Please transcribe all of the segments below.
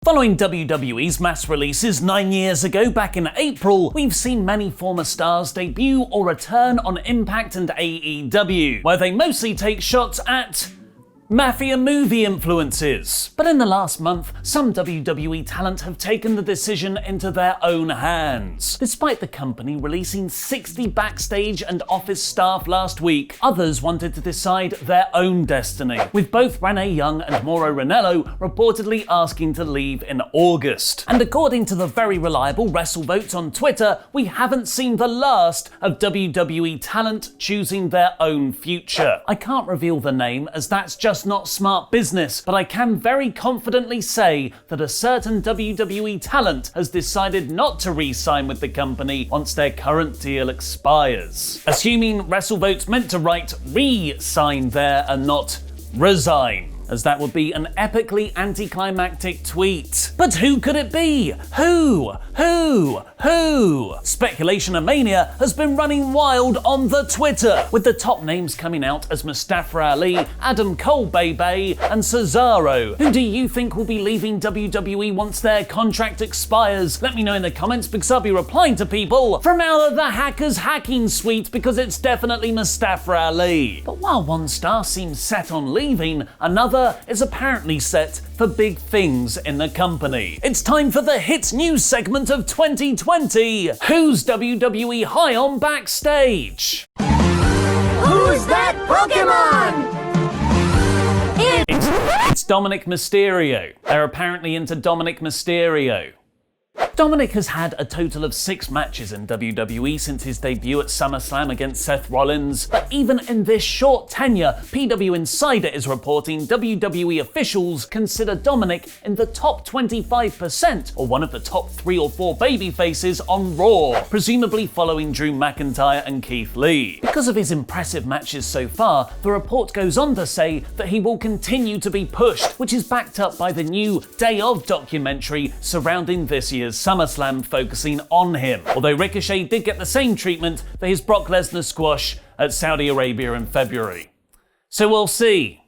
Following WWE's mass releases 9 years ago back in April, we've seen many former stars debut or return on Impact and AEW, where they mostly take shots at mafia movie influences. But in the last month, some WWE talent have taken the decision into their own hands. Despite the company releasing 60 backstage and office staff last week, others wanted to decide their own destiny, with both Renee Young and Mauro Ranallo reportedly asking to leave in August. And according to the very reliable WrestleVotes on Twitter, we haven't seen the last of WWE talent choosing their own future. I can't reveal the name as that's just not smart business, but I can very confidently say that a certain WWE talent has decided not to re-sign with the company once their current deal expires. Assuming WrestleVotes meant to write re-sign there and not resign, as that would be an epically anticlimactic tweet. But who could it be? Who? Speculation mania has been running wild on the Twitter, with the top names coming out as Mustafa Ali, Adam Cole Bebe, and Cesaro. Who do you think will be leaving WWE once their contract expires? Let me know in the comments because I'll be replying to people from out of the hackers hacking suite because it's definitely Mustafa Ali. But while one star seems set on leaving, another is apparently set for big things in the company. It's time for the hits news segment of 2020. Who's WWE high on Backstage? Who's that Pokemon? It's Dominik Mysterio. They're apparently into Dominik Mysterio. Dominik has had a total of 6 matches in WWE since his debut at SummerSlam against Seth Rollins, but even in this short tenure, PW Insider is reporting WWE officials consider Dominik in the top 25% or one of the top 3 or 4 babyfaces on Raw, presumably following Drew McIntyre and Keith Lee. Because of his impressive matches so far, the report goes on to say that he will continue to be pushed, which is backed up by the new Day Of documentary surrounding this year's SummerSlam focusing on him, although Ricochet did get the same treatment for his Brock Lesnar squash at Saudi Arabia in February. So we'll see.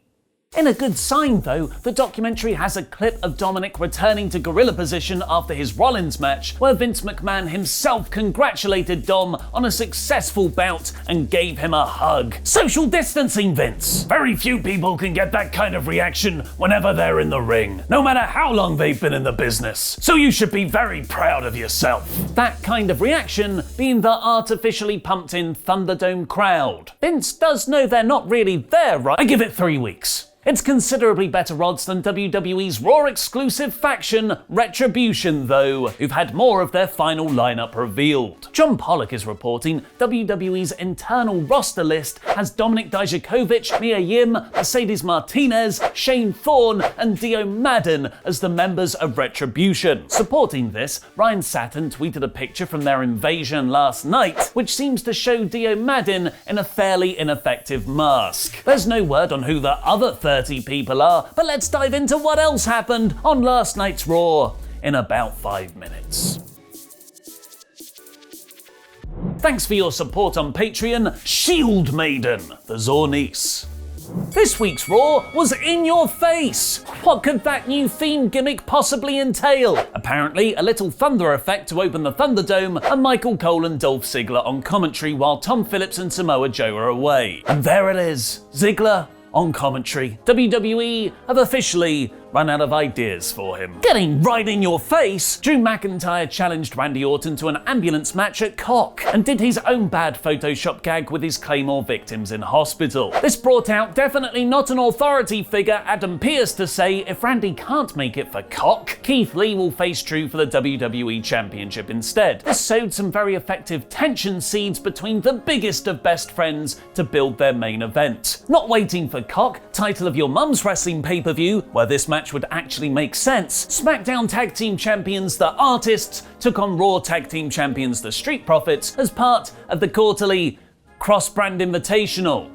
In a good sign though, the documentary has a clip of Dominik returning to gorilla position after his Rollins match, where Vince McMahon himself congratulated Dom on a successful bout and gave him a hug. Social distancing, Vince! Very few people can get that kind of reaction whenever they're in the ring, no matter how long they've been in the business. So you should be very proud of yourself. That kind of reaction being the artificially pumped in Thunderdome crowd. Vince does know they're not really there, right? I give it 3 weeks. It's considerably better odds than WWE's Raw exclusive faction, Retribution, though, who've had more of their final lineup revealed. John Pollock is reporting WWE's internal roster list has Dominik Dijakovic, Mia Yim, Mercedes Martinez, Shane Thorne, and Dio Madden as the members of Retribution. Supporting this, Ryan Satin tweeted a picture from their invasion last night, which seems to show Dio Madden in a fairly ineffective mask. There's no word on who the other 30 people are, but let's dive into what else happened on last night's Raw in about 5 minutes. Thanks for your support on Patreon, Shield Maiden, the Zornice. This week's Raw was in your face. What could that new theme gimmick possibly entail? Apparently, a little thunder effect to open the Thunderdome, and Michael Cole and Dolph Ziggler on commentary while Tom Phillips and Samoa Joe are away. And there it is, Ziggler on commentary. WWE have officially run out of ideas for him. Getting right in your face, Drew McIntyre challenged Randy Orton to an ambulance match at Cock and did his own bad Photoshop gag with his Claymore victims in hospital. This brought out definitely not an authority figure Adam Pearce to say if Randy can't make it for Cock, Keith Lee will face Drew for the WWE Championship instead. This sowed some very effective tension seeds between the biggest of best friends to build their main event. Not waiting for Cock, title of your mum's wrestling pay-per-view, where this match would actually make sense, SmackDown Tag Team Champions The Artists took on Raw Tag Team Champions The Street Profits as part of the quarterly Cross-Brand Invitational.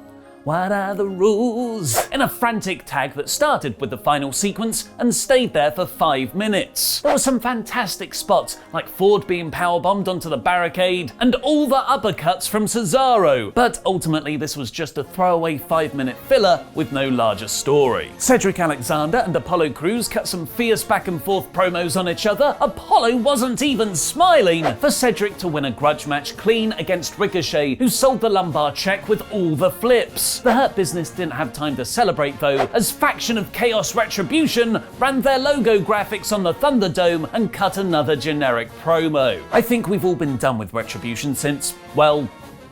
What are the rules? In a frantic tag that started with the final sequence and stayed there for 5 minutes. There were some fantastic spots, like Ford being powerbombed onto the barricade, and all the uppercuts from Cesaro, but ultimately this was just a throwaway 5-minute filler with no larger story. Cedric Alexander and Apollo Crews cut some fierce back and forth promos on each other. Apollo wasn't even smiling, for Cedric to win a grudge match clean against Ricochet, who sold the lumbar check with all the flips. The Hurt Business didn't have time to celebrate though, as Faction of Chaos Retribution ran their logo graphics on the Thunderdome and cut another generic promo. I think we've all been done with Retribution since, well,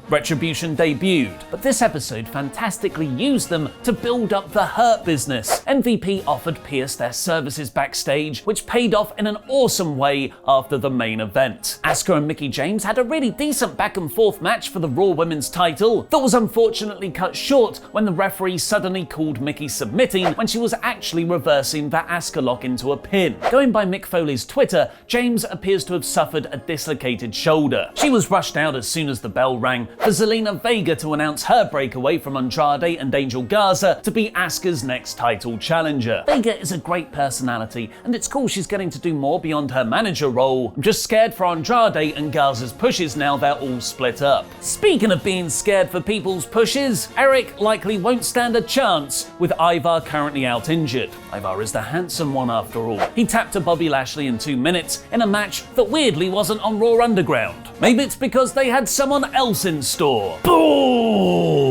Retribution debuted, but this episode fantastically used them to build up the Hurt Business. MVP offered Pierce their services backstage, which paid off in an awesome way after the main event. Asuka and Mickie James had a really decent back and forth match for the Raw Women's title that was unfortunately cut short when the referee suddenly called Mickie submitting when she was actually reversing the Asuka lock into a pin. Going by Mick Foley's Twitter, James appears to have suffered a dislocated shoulder. She was rushed out as soon as the bell rang for Zelina Vega to announce her breakaway from Andrade and Angel Garza to be Asuka's next title challenger. Vega is a great personality, and it's cool she's getting to do more beyond her manager role. I'm just scared for Andrade and Garza's pushes now they're all split up. Speaking of being scared for people's pushes, Eric likely won't stand a chance, with Ivar currently out injured. Ivar is the handsome one after all. He tapped to Bobby Lashley in 2 minutes in a match that weirdly wasn't on Raw Underground. Maybe it's because they had someone else in store. Bold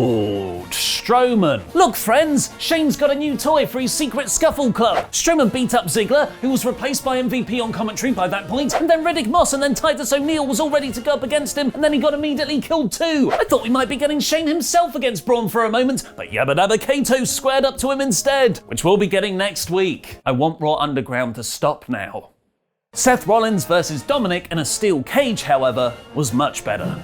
Strowman. Look friends, Shane's got a new toy for his secret scuffle club. Strowman beat up Ziggler, who was replaced by MVP on commentary by that point, and then Riddick Moss and then Titus O'Neil was all ready to go up against him, and then he got immediately killed too. I thought we might be getting Shane himself against Braun for a moment, but Yabba Dabba Kato squared up to him instead, which we'll be getting next week. I want Raw Underground to stop now. Seth Rollins versus Dominik in a steel cage, however, was much better.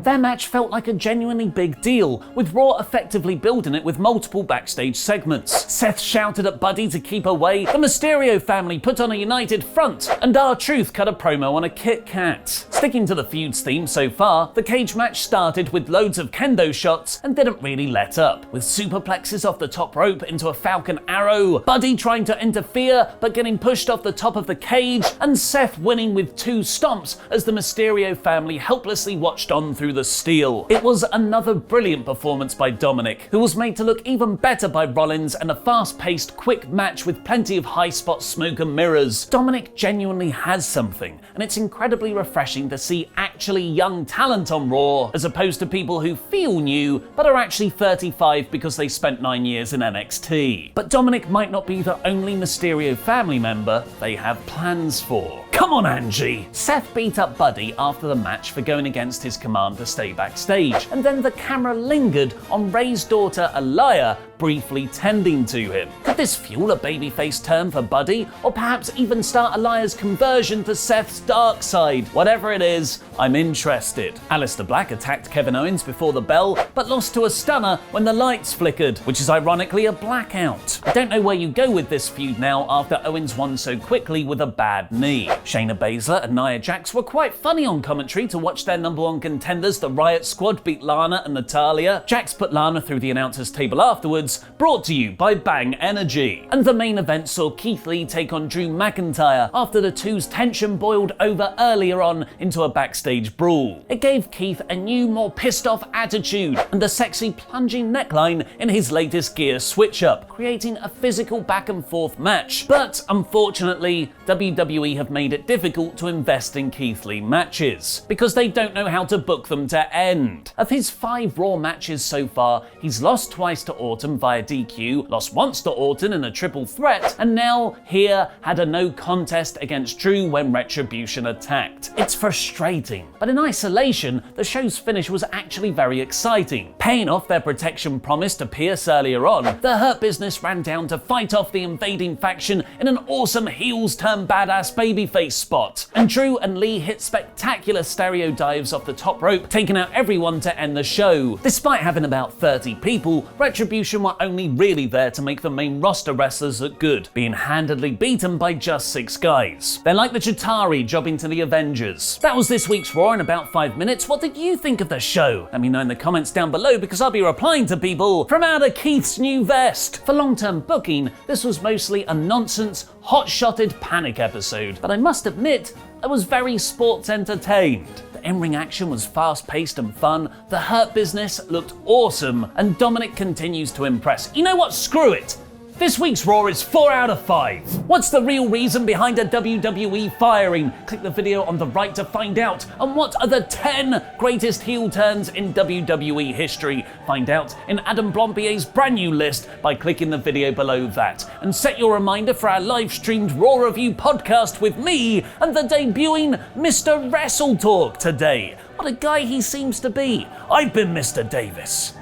Their match felt like a genuinely big deal, with Raw effectively building it with multiple backstage segments. Seth shouted at Buddy to keep away, the Mysterio family put on a united front, and R-Truth cut a promo on a Kit Kat. Sticking to the feud's theme so far, the cage match started with loads of kendo shots and didn't really let up, with superplexes off the top rope into a Falcon Arrow, Buddy trying to interfere but getting pushed off the top of the cage, and Seth winning with 2 stomps as the Mysterio family helplessly watched on through the steel. It was another brilliant performance by Dominik, who was made to look even better by Rollins, and a fast-paced, quick match with plenty of high-spot smoke and mirrors. Dominik genuinely has something, and it's incredibly refreshing to see actually young talent on Raw, as opposed to people who feel new, but are actually 35 because they spent 9 years in NXT. But Dominik might not be the only Mysterio family member they have plans for. Come on, Angie! Seth beat up Buddy after the match for going against his command to stay backstage, and then the camera lingered on Ray's daughter, Aliyah, briefly tending to him. Could this fuel a babyface turn for Buddy, or perhaps even start Aliyah's conversion to Seth's dark side? Whatever it is, I'm interested. Aleister Black attacked Kevin Owens before the bell, but lost to a stunner when the lights flickered, which is ironically a blackout. I don't know where you go with this feud now after Owens won so quickly with a bad knee. Shayna Baszler and Nia Jax were quite funny on commentary to watch their number 1 contenders, the Riot Squad, beat Lana and Natalya. Jax put Lana through the announcer's table afterwards, brought to you by Bang Energy. And the main event saw Keith Lee take on Drew McIntyre after the two's tension boiled over earlier on into a backstage brawl. It gave Keith a new, more pissed off attitude and a sexy plunging neckline in his latest gear switch up, creating a physical back and forth match. But unfortunately, WWE have made it difficult to invest in Keith Lee matches, because they don't know how to book them to end. Of his 5 Raw matches so far, he's lost twice to Orton via DQ, lost once to Orton in a triple threat, and now here had a no contest against Drew when Retribution attacked. It's frustrating, but in isolation, the show's finish was actually very exciting. Paying off their protection promise to Pierce earlier on, the Hurt Business ran down to fight off the invading faction in an awesome heels turn badass babyface spot, and Drew and Lee hit spectacular stereo dives off the top rope, taking out everyone to end the show. Despite having about 30 people, Retribution were only really there to make the main roster wrestlers look good, being handedly beaten by just 6 guys. They're like the Chitauri jobbing to the Avengers. That was this week's Raw in about 5 minutes. What did you think of the show? Let me know in the comments down below, because I'll be replying to people from out of Keith's new vest. For long-term booking, this was mostly a nonsense, hot-shotted panic episode, but I must admit, I was very sports entertained. The in-ring action was fast-paced and fun, the Hurt Business looked awesome, and Dominik continues to impress. You know what? Screw it! This week's Raw is 4 out of 5. What's the real reason behind a WWE firing? Click the video on the right to find out. And what are the 10 greatest heel turns in WWE history? Find out in Adam Blompier's brand new list by clicking the video below that. And set your reminder for our live-streamed Raw Review podcast with me and the debuting Mr. WrestleTalk today. What a guy he seems to be. I've been Mr. Davis.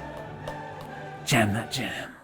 Jam that jam.